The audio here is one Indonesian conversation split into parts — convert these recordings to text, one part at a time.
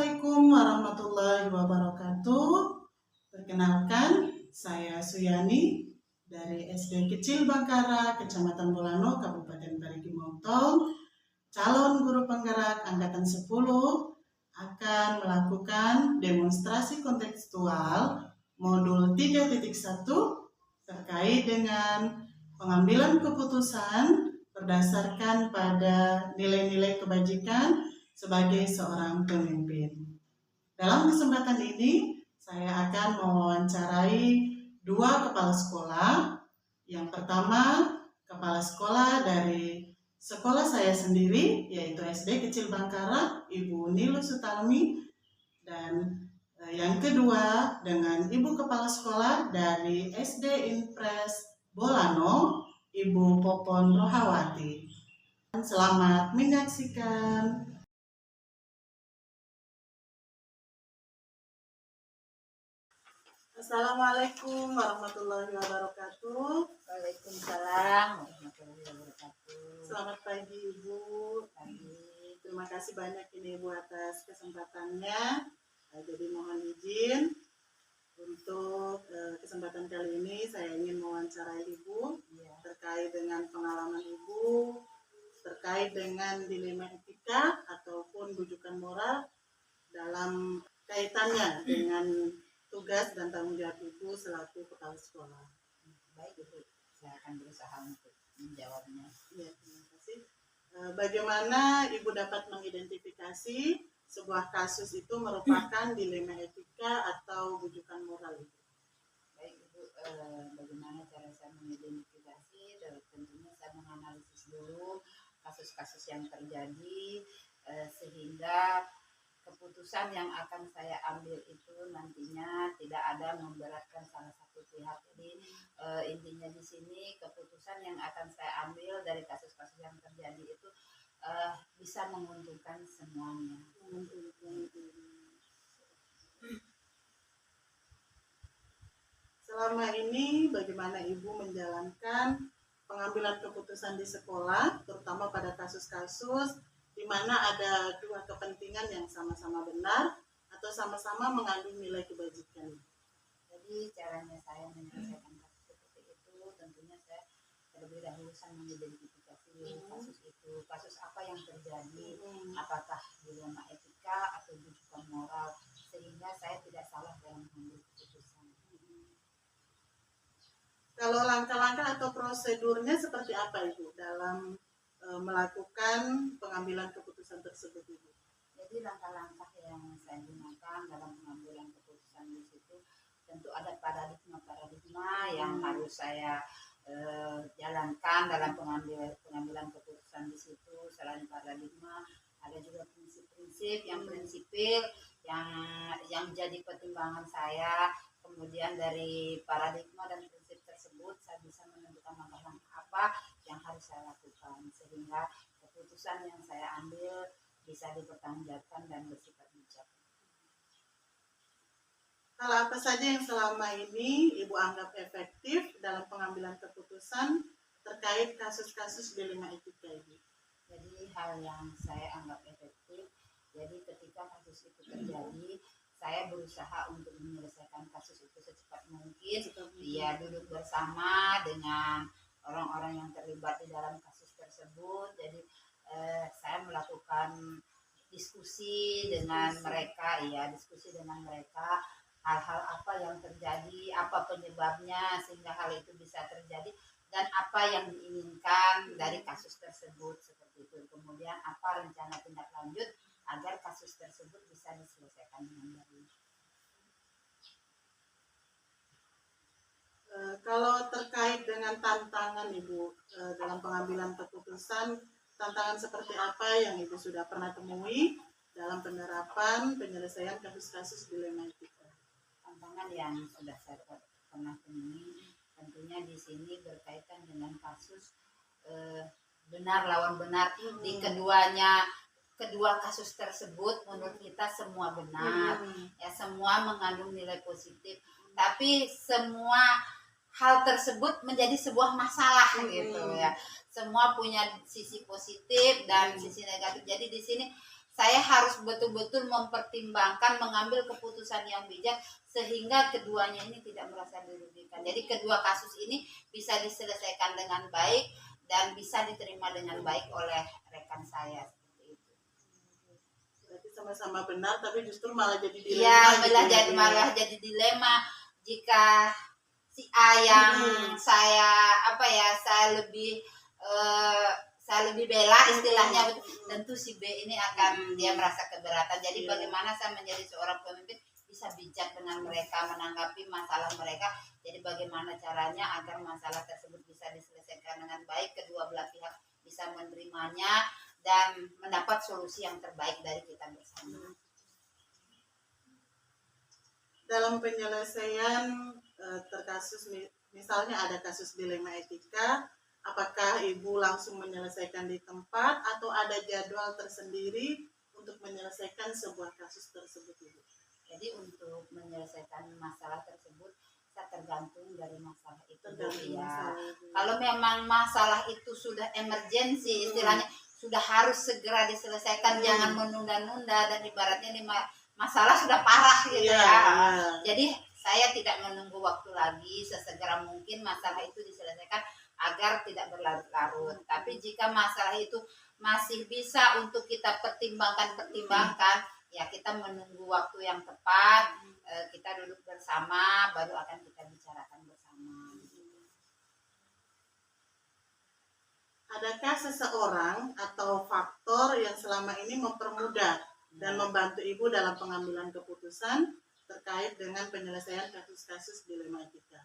Assalamualaikum warahmatullahi wabarakatuh. Perkenalkan, saya Suyani dari SD Kecil Bangkara, Kecamatan Bolano, Kabupaten Parigi Motong, calon guru penggerak angkatan 10, akan melakukan demonstrasi kontekstual modul 3.1 terkait dengan pengambilan keputusan berdasarkan pada nilai-nilai kebajikan sebagai seorang pemimpin. Dalam kesempatan ini, saya akan mewawancarai dua kepala sekolah. Yang pertama, kepala sekolah dari sekolah saya sendiri, yaitu SD Kecil Bangkara, Ibu Nilu Sutalmi, dan yang kedua dengan Ibu Kepala Sekolah dari SD Impres Bolano, Ibu Popon Rohawati. Selamat menyaksikan. Assalamualaikum warahmatullahi wabarakatuh. Waalaikumsalam warahmatullahi wabarakatuh. Selamat pagi Ibu. Terima kasih banyak ini Ibu atas kesempatannya. Jadi mohon izin untuk kesempatan kali ini saya ingin mewawancarai Ibu terkait dengan pengalaman Ibu, terkait dengan dilema etika ataupun bujukan moral dalam kaitannya dengan tugas dan tanggung jawab Ibu selaku kepala sekolah. Baik Ibu, saya akan berusaha untuk menjawabnya. Ya, terima kasih. Bagaimana Ibu dapat mengidentifikasi sebuah kasus itu merupakan dilema etika atau bujukan moral itu? Baik Ibu, bagaimana cara saya mengidentifikasi? Tentunya saya menganalisis dulu kasus-kasus yang terjadi sehingga keputusan yang akan saya ambil itu nantinya tidak ada memberatkan salah satu pihak. Jadi intinya di sini keputusan yang akan saya ambil dari kasus-kasus yang terjadi itu bisa menguntungkan semuanya. Selama ini bagaimana Ibu menjalankan pengambilan keputusan di sekolah, terutama pada kasus-kasus di mana ada dua kepentingan yang sama-sama benar atau sama-sama mengandung nilai kebajikan? Jadi caranya saya menyelesaikan kasus seperti itu, tentunya saya terlebih dahulu saya mengidentifikasi kasus itu, kasus apa yang terjadi, apakah dilema etika atau bujukan moral, sehingga saya tidak salah dalam mengambil keputusan. Kalau langkah-langkah atau prosedurnya seperti apa Ibu dalam melakukan pengambilan keputusan tersebut Ibu? Jadi langkah-langkah yang saya gunakan dalam pengambilan keputusan di situ tentu ada paradigma yang harus saya jalankan dalam pengambilan keputusan di situ. Selain paradigma, ada juga prinsip-prinsip yang prinsipil yang jadi pertimbangan saya. Kemudian dari paradigma dan prinsip tersebut saya bisa menentukan langkah-langkah apa yang harus saya lakukan sehingga keputusan yang saya ambil bisa dipertanggungjawabkan dan bersifat bijak. Hal apa saja yang selama ini Ibu anggap efektif dalam pengambilan keputusan terkait kasus-kasus dilema etika Ibu? Jadi hal yang saya anggap efektif, jadi ketika kasus itu terjadi, saya berusaha untuk menyelesaikan kasus itu secepat mungkin. Dia duduk bersama dengan orang-orang yang terlibat di dalam kasus tersebut. Jadi saya melakukan diskusi dengan mereka, diskusi dengan mereka hal-hal apa yang terjadi, apa penyebabnya sehingga hal itu bisa terjadi dan apa yang diinginkan dari kasus tersebut seperti itu. Kemudian apa rencana tindak lanjut agar kasus tersebut bisa diselesaikan dengan baik. Kalau terkait dengan tantangan Ibu dalam pengambilan keputusan, tantangan seperti apa yang Ibu sudah pernah temui dalam penerapan penyelesaian kasus-kasus dilema etika? Tantangan yang sudah saya pernah temui tentunya di sini berkaitan dengan kasus benar lawan benar. Di kedua kasus tersebut menurut kita semua benar, ya semua mengandung nilai positif, tapi semua hal tersebut menjadi sebuah masalah gitu ya. Semua punya sisi positif dan sisi negatif. Jadi di sini saya harus betul-betul mempertimbangkan, mengambil keputusan yang bijak sehingga keduanya ini tidak merasa dirugikan. Jadi kedua kasus ini bisa diselesaikan dengan baik dan bisa diterima dengan baik oleh rekan saya. Seperti itu. Berarti sama-sama benar, tapi justru malah jadi dilema. Iya, gitu malah jadi dilema jika si A yang saya lebih bela istilahnya, tentu si B ini akan dia merasa keberatan. Jadi bagaimana saya menjadi seorang pemimpin bisa bijak dengan mereka, menanggapi masalah mereka. Jadi bagaimana caranya agar masalah tersebut bisa diselesaikan dengan baik, kedua belah pihak bisa menerimanya dan mendapat solusi yang terbaik dari kita bersama. Dalam penyelesaian terkasus, misalnya ada kasus dilema etika, apakah Ibu langsung menyelesaikan di tempat atau ada jadwal tersendiri untuk menyelesaikan sebuah kasus tersebut, Ibu? Jadi untuk menyelesaikan masalah tersebut saya tergantung dari masalah itu. Kalau memang masalah itu sudah emergensi, istilahnya sudah harus segera diselesaikan, jangan menunda-nunda, dan ibaratnya masalah sudah parah gitu ya. Jadi saya tidak menunggu waktu lagi, sesegera mungkin masalah itu diselesaikan agar tidak berlarut-larut. Tapi jika masalah itu masih bisa untuk kita pertimbangkan, ya kita menunggu waktu yang tepat, kita duduk bersama, baru akan kita bicarakan bersama. Adakah seseorang atau faktor yang selama ini mempermudah dan membantu Ibu dalam pengambilan keputusan terkait dengan penyelesaian kasus-kasus dilema etika?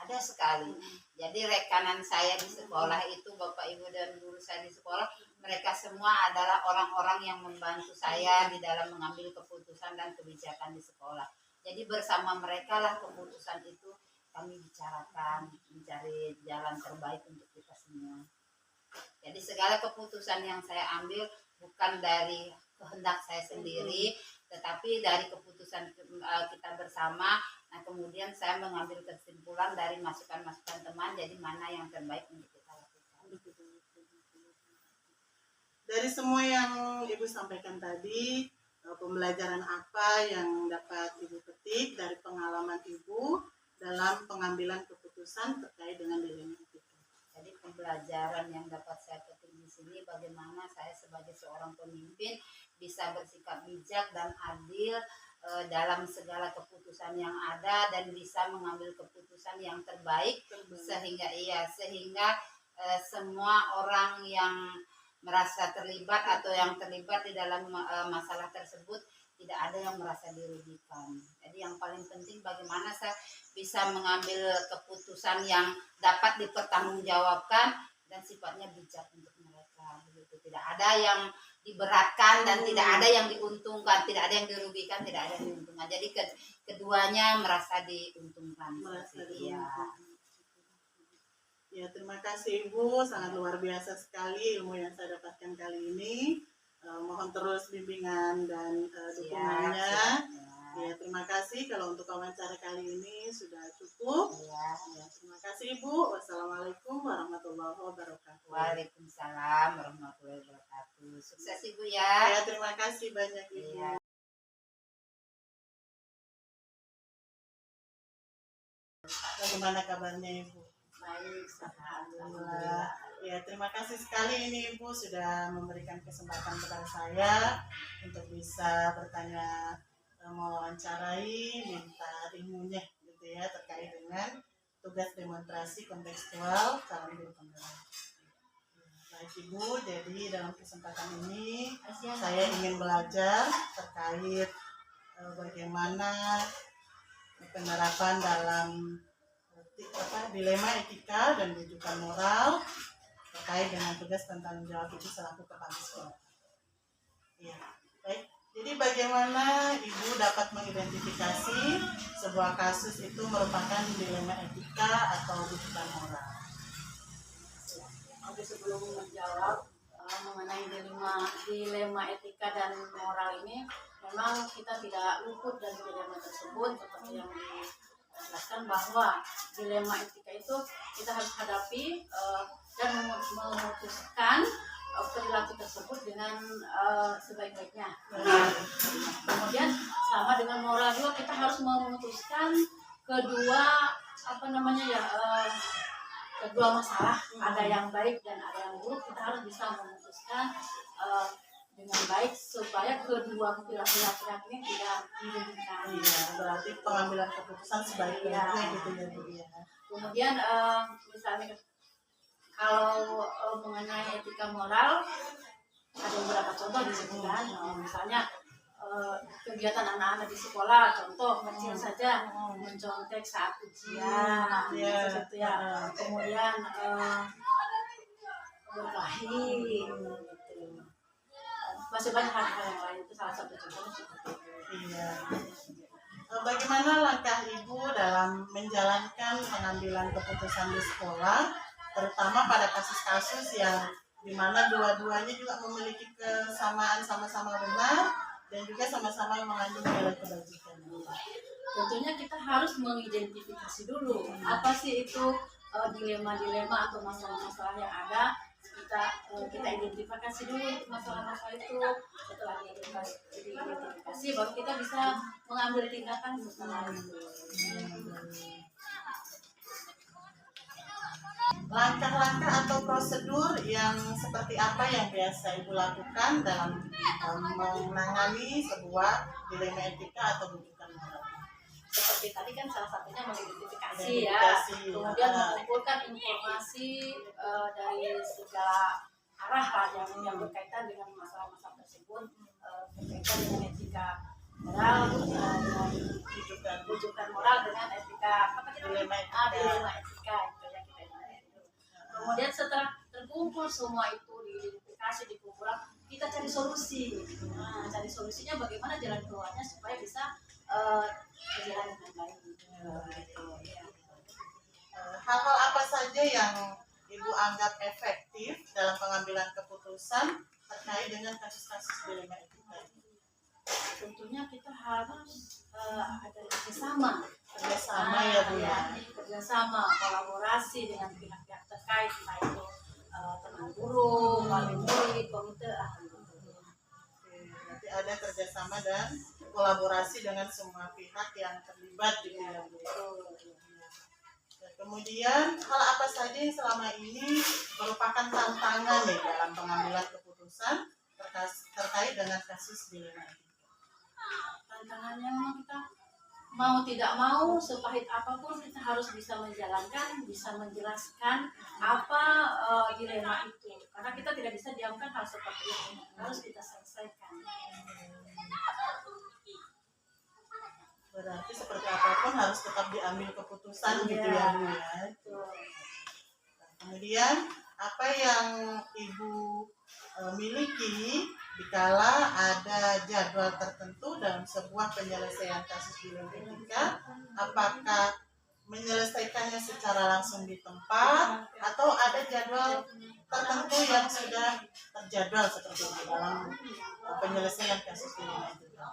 Ada sekali. Jadi rekanan saya di sekolah itu, Bapak Ibu dan guru saya di sekolah, mereka semua adalah orang-orang yang membantu saya di dalam mengambil keputusan dan kebijakan di sekolah. Jadi bersama mereka lah keputusan itu kami bicarakan, mencari jalan terbaik untuk kita semua. Jadi segala keputusan yang saya ambil bukan dari kehendak saya sendiri, tetapi dari keputusan kita bersama. Nah, kemudian saya mengambil kesimpulan dari masukan-masukan teman, jadi mana yang terbaik untuk kita lakukan. Dari semua yang Ibu sampaikan tadi, pembelajaran apa yang dapat Ibu petik dari pengalaman Ibu dalam pengambilan keputusan terkait dengan dilema etika? Jadi pembelajaran yang dapat saya petik di sini, bagaimana saya sebagai seorang pemimpin bisa bersikap bijak dan adil dalam segala keputusan yang ada, dan bisa mengambil keputusan yang terbaik. Sehingga semua orang yang merasa terlibat atau yang terlibat di dalam masalah tersebut tidak ada yang merasa dirugikan. Jadi yang paling penting bagaimana saya bisa mengambil keputusan yang dapat dipertanggungjawabkan dan sifatnya bijak untuk mereka. Begitu. Tidak ada yang diberatkan dan tidak ada yang diuntungkan, tidak ada yang dirugikan, tidak ada yang diuntungkan. Jadi keduanya merasa diuntungkan. Ya, terima kasih Ibu, sangat luar biasa sekali ilmu yang saya dapatkan kali ini. Mohon terus bimbingan dan dukungannya. Ya, terima kasih. Kalau untuk wawancara kali ini sudah cukup. Ya, terima kasih Ibu. Wassalamualaikum warahmatullahi wabarakatuh. Waalaikumsalam warahmatullahi wabarakatuh. Sukses Ibu ya. Ya, terima kasih banyak Ibu. Ya. Bagaimana kabarnya Ibu? Baik, alhamdulillah. Ya, terima kasih sekali ini Ibu sudah memberikan kesempatan kepada saya untuk bisa bertanya, mewawancarai, minta ilmunya gitu ya terkait dengan tugas demonstrasi kontekstual calon guru penggerak. Baik Ibu, jadi dalam kesempatan ini saya ingin belajar terkait bagaimana penerapan dalam dilema etika dan rujukan moral terkait dengan tugas dan tanggung jawab itu selaku kepala sekolah. Ya, baik. Jadi bagaimana Ibu dapat mengidentifikasi sebuah kasus itu merupakan dilema etika atau rujukan moral? Oke, sebelum menjawab mengenai dilema etika dan moral ini, memang kita tidak luput dari dilema tersebut, seperti yang dijelaskan bahwa dilema etika itu kita harus hadapi dan memutuskan perilaku tersebut dengan sebaik-baiknya. Kemudian sama dengan moral juga, kita harus memutuskan kedua kedua masalah, ada yang baik dan ada yang buruk, kita harus bisa memutuskan dengan baik supaya kedua perilaku laki-laki ini tidak dirugikan. Iya, berarti pengambilan keputusan sebaik-baiknya gitu ya Bu ya. Kemudian misalnya kalau mengenai etika moral, ada beberapa contoh disebutkan. Misalnya kegiatan anak-anak di sekolah, contoh kecil saja, mencontek saat ujian, gitu ya. Kemudian berkelahi, gitu. Masih banyak hal-hal yang lain, itu salah satu contohnya seperti itu. Iya. Bagaimana langkah Ibu dalam menjalankan pengambilan keputusan di sekolah, terutama pada kasus-kasus yang dimana dua-duanya juga memiliki kesamaan, sama-sama benar dan juga sama-sama mengandung nilai kebajikan? Tentunya kita harus mengidentifikasi dulu apa sih itu dilema-dilema atau masalah-masalah yang ada. Kita identifikasi dulu masalah-masalah itu. Setelah diidentifikasi baru kita bisa mengambil tindakan setelah itu. Langkah-langkah atau prosedur yang seperti apa yang biasa Ibu lakukan dalam menangani sebuah dilema etika atau rujukan moral? Seperti tadi kan salah satunya mengidentifikasi ya, kemudian mengumpulkan informasi dari segala arah lah yang berkaitan dengan masalah-masalah tersebut, berkaitan dengan etika moral, dengan rujukan moral dengan etika dilema etika itu ya kita itu. Kemudian setelah terkumpul semua itu, diidentifikasi, dikumpulkan, kita cari solusi. Cari solusinya bagaimana jalan keluarnya supaya bisa berjalan dengan baik. Hal-hal apa saja yang Ibu anggap efektif dalam pengambilan keputusan terkait dengan kasus-kasus dilema etika? Tentunya kita harus ada kerjasama Ya Bu ya. Kerjasama, kolaborasi dengan pihak-pihak terkait, entah itu teman guru, wali murid, komite ahli. Berarti ada kerjasama dan kolaborasi dengan semua pihak yang terlibat gitu ya Bu. Dan kemudian hal apa saja yang selama ini merupakan tantangan nih dalam pengambilan keputusan terkait dengan kasus dilema etika? Tantangannya memang kita mau tidak mau, sepahit apapun kita harus bisa menjalankan, bisa menjelaskan apa dilema itu, karena kita tidak bisa diamkan hal seperti itu, harus kita selesaikan. Berarti seperti apapun harus tetap diambil keputusan gitu ya Bu ya. Kemudian apa yang Ibu miliki dikala ada jadwal tertentu dalam sebuah penyelesaian kasus dilema etika, apakah menyelesaikannya secara langsung di tempat atau ada jadwal tertentu yang sudah terjadwal seperti itu dalam penyelesaian kasus dilema etika?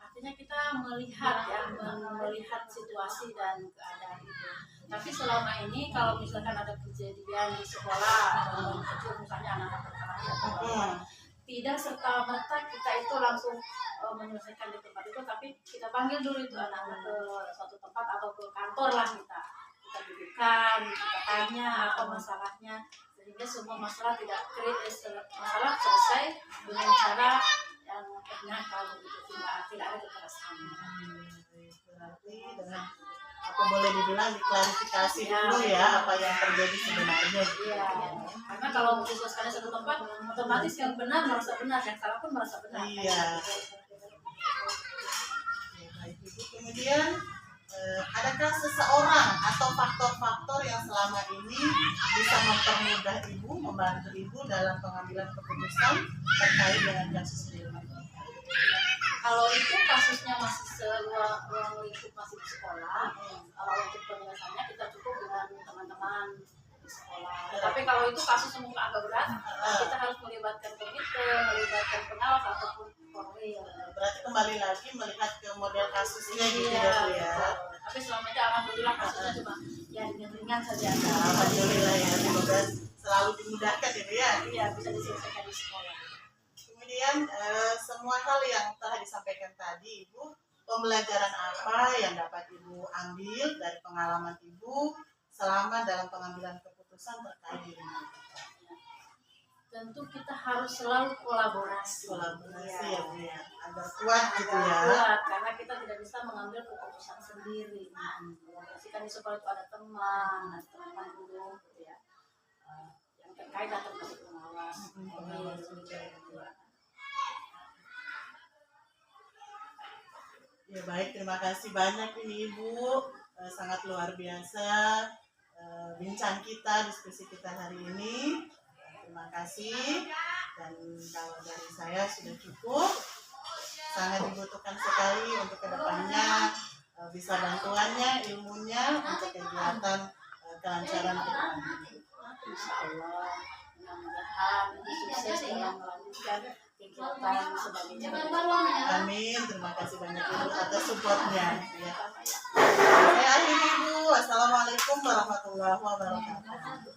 Artinya kita melihat situasi dan keadaan itu. Tapi selama ini kalau misalkan ada kejadian di sekolah, kecil misalnya anak-anak berkelahi, tidak serta-merta kita itu langsung menyelesaikan di tempat itu, tapi kita panggil dulu itu anak-anak ke suatu tempat atau ke kantor lah, kita dudukan, kita tanya apa masalahnya, sehingga semua masalah tidak masalah selesai dengan cara yang benar, kalau itu tidak ada kekerasan. Berarti dengan apa boleh dibilang diklarifikasi dulu ya apa yang terjadi sebenarnya. Iya. Karena kalau diselesaikan satu tempat, otomatis yang benar merasa benar, yang salah pun merasa benar. Iya. Baik Ibu. Kemudian adakah seseorang atau faktor-faktor yang selama ini bisa mempermudah Ibu, membantu Ibu dalam pengambilan keputusan terkait dengan kasus dilema etika? Kalau itu kasusnya masih ruang lingkup masih di sekolah, untuk penyelesaiannya kita cukup dengan teman-teman di sekolah. Tapi kalau itu kasus yang mungkin agak berat, kita harus melibatkan komite, melibatkan pengawas ataupun Polri. Berarti kembali lagi melihat ke model kasusnya gitu ya Bu ya. Tapi selama itu alhamdulillah kasusnya cuma ya ringan-ringan saja. Alhamdulillah ya, semoga selalu dimudahkan ya Bu ya. Iya, bisa diselesaikan di sekolah. Kemudian semua hal yang telah disampaikan tadi Ibu, pembelajaran apa yang dapat Ibu ambil dari pengalaman Ibu selama dalam pengambilan keputusan terkait diri? Tentu kita harus selalu kolaborasi. Kolaborasi ya Bu ya, agar kuat gitu ya. Kuat, karena kita tidak bisa mengambil keputusan sendiri. Kolaborasi kan di sekolah itu ada teman guru gitu ya. Yang terkait atau terkait pengawas. Ya baik, terima kasih banyak ini Ibu, sangat luar biasa bincang kita, diskusi kita hari ini. Terima kasih, dan kalau dari saya sudah cukup, sangat dibutuhkan sekali untuk kedepannya, bisa bantuannya, ilmunya untuk kegiatan kelancaran kita. Insya Allah, mudah-mudahan sukses dalam melanjutkan kegiatan sebagai calon. Amin, terima kasih banyak Ibu atas supportnya. Ya. Saya akhiri Ibu, wassalamualaikum warahmatullahi wabarakatuh.